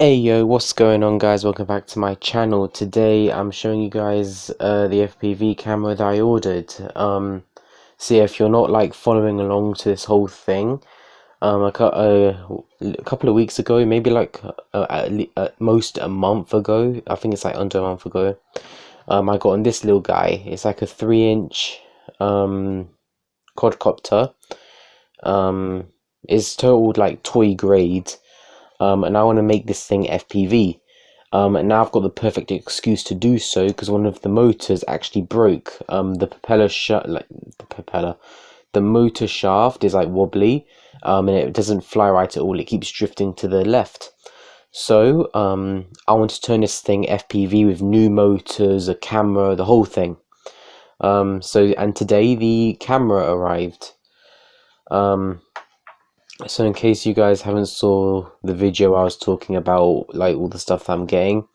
Hey yo, what's going on guys? Welcome back to my channel. Today I'm showing you guys the FPV camera that I ordered. So yeah, if you're not like following along to this whole thing, a couple of weeks ago, maybe like at most a month ago, I think it's like under a month ago, I got on this little guy. It's like a 3-inch quadcopter. Um, it's totaled like toy grade. And I want to make this thing FPV. And now I've got the perfect excuse to do so because one of the motors actually broke. The motor shaft is like wobbly, and it doesn't fly right at all. It keeps drifting to the left. So I want to turn this thing FPV with new motors, a camera, the whole thing. And today the camera arrived. So in case you guys haven't saw the video I was talking about like all the stuff that I'm getting,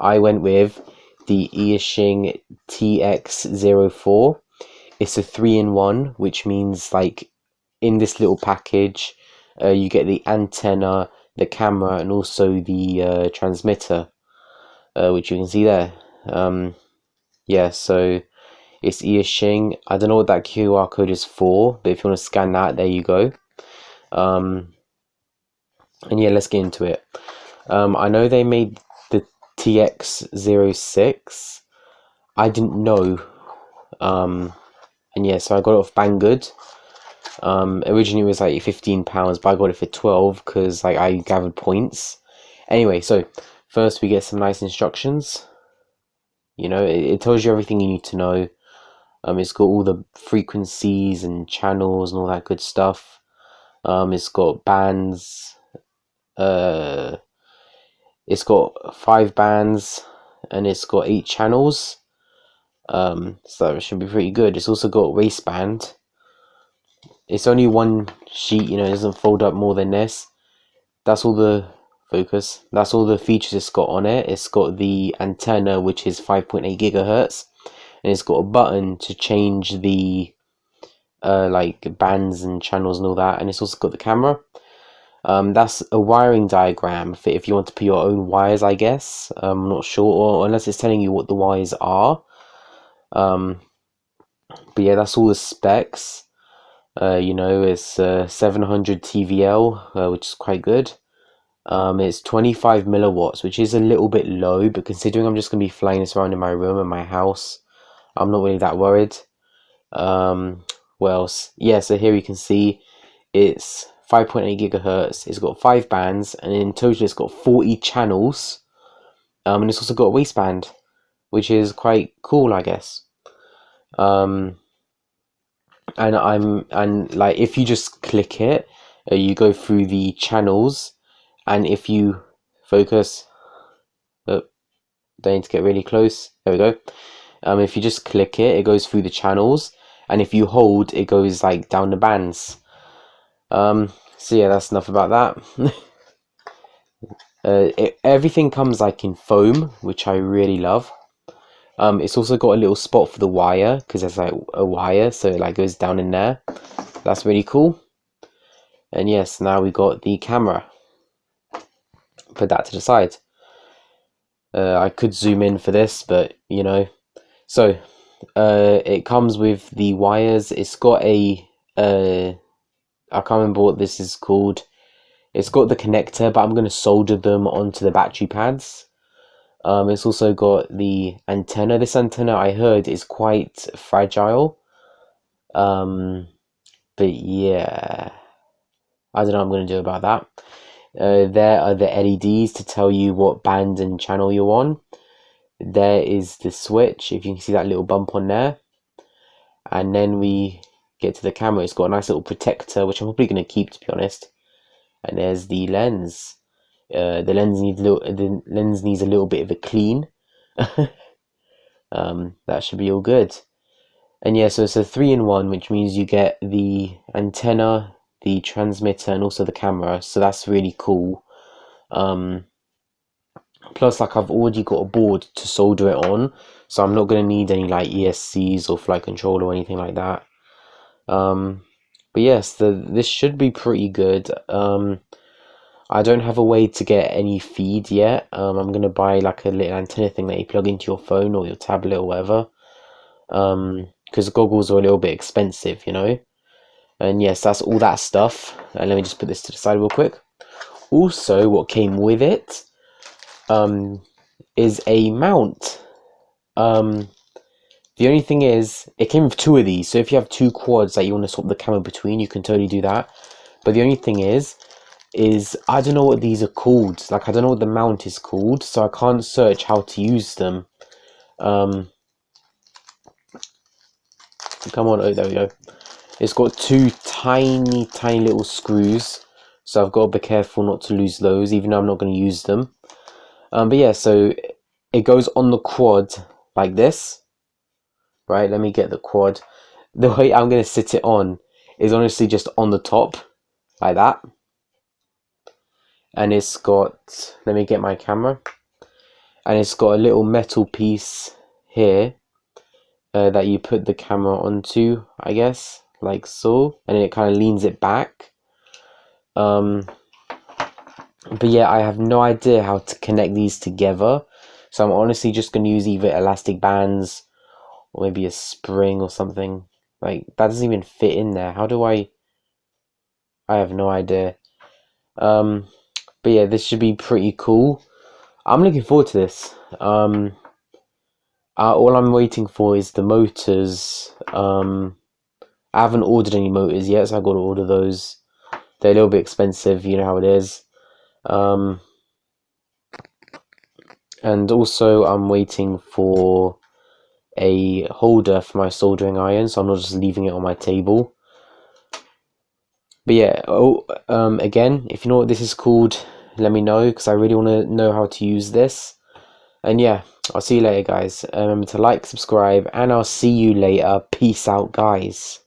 I went with the Eaching TX04. It's a 3-in-1, which means like in this little package you get the antenna, the camera, and also the transmitter, which you can see there. Yeah, so it's Eaching. I don't know what that QR code is for, but if you want to scan that, there you go. And yeah, let's get into it. I know they made the TX06. I didn't know. And yeah, so I got it off Banggood. Originally it was like £15, but I got it for 12 because like I gathered points. Anyway, so first we get some nice instructions. You know, it tells you everything you need to know. It's got all the frequencies and channels and all that good stuff. It's got bands. It's got 5 bands and it's got 8 channels. So it should be pretty good. It's also got waistband. It's only one sheet, you know, it doesn't fold up more than this. That's all the focus. That's all the features it's got on it. It's got the antenna, which is 5.8 gigahertz, and it's got a button to change the like bands and channels and all that. And it's also got the camera. That's a wiring diagram for if you want to put your own wires, I guess. I'm not sure, or unless it's telling you what the wires are. But yeah, that's all the specs. You know, it's 700 TVL, which is quite good. It's 25 milliwatts, which is a little bit low, but considering I'm just going to be flying this around in my room and my house, I'm not really that worried. What else? Yeah, so here you can see it's 5.8 gigahertz. It's got 5 bands, and in total it's got 40 channels. And it's also got a waistband, which is quite cool, I guess. And like if you just click it, you go through the channels, and if you focus, oh, don't need to get really close. There we go. If you just click it, it goes through the channels, and if you hold, it goes like down the bands. So yeah, that's enough about that. Everything comes like in foam, which I really love. It's also got a little spot for the wire because there's like a wire, so it like goes down in there. That's really cool. And yes, now we got the camera. Put that to the side. I could zoom in for this, but you know. So it comes with the wires. It's got a I can't remember what this is called. It's got the connector, but I'm going to solder them onto the battery pads. It's also got the antenna. This antenna, I heard, is quite fragile. But yeah, I don't know what I'm going to do about that. There are the LEDs to tell you what band and channel you're on. There is the switch, if you can see that little bump on there. And then we get to the camera. It's got a nice little protector, which I'm probably going to keep, to be honest. And there's the lens. The lens needs a little bit of a clean. That should be all good. And yeah, so it's a 3-in-1, which means you get the antenna, the transmitter, and also the camera. So that's really cool. Plus, like, I've already got a board to solder it on, so I'm not going to need any like ESCs or flight control or anything like that. But yes, this should be pretty good. I don't have a way to get any feed yet. I'm gonna buy like a little antenna thing that you plug into your phone or your tablet or whatever. Because goggles are a little bit expensive, you know. And yes, that's all that stuff. And let me just put this to the side real quick. Also, what came with it is a mount. The only thing is, it came with 2 of these. So if you have 2 quads that you want to swap the camera between, you can totally do that. But the only thing is I don't know what these are called. Like, I don't know what the mount is called, so I can't search how to use them. Come on, oh, there we go. It's got 2 tiny little screws, so I've got to be careful not to lose those, even though I'm not going to use them. But yeah, so it goes on the quad like this. Right, let me get the quad. The way I'm going to sit it on is honestly just on the top, like that. And it's got, let me get my camera, and it's got a little metal piece here that you put the camera onto, I guess, like so, and it kind of leans it back. But yeah, I have no idea how to connect these together, so I'm honestly just going to use either elastic bands or maybe a spring or something. Like, that doesn't even fit in there. How do I have no idea. But yeah, this should be pretty cool. I'm looking forward to this. All I'm waiting for is the motors. I haven't ordered any motors yet, so I've got to order those. They're a little bit expensive, you know how it is. And also I'm waiting for a holder for my soldering iron, so I'm not just leaving it on my table. But yeah, again, if you know what this is called, let me know, because I really want to know how to use this. And yeah, I'll see you later, guys. Remember to like, subscribe, and I'll see you later. Peace out, guys.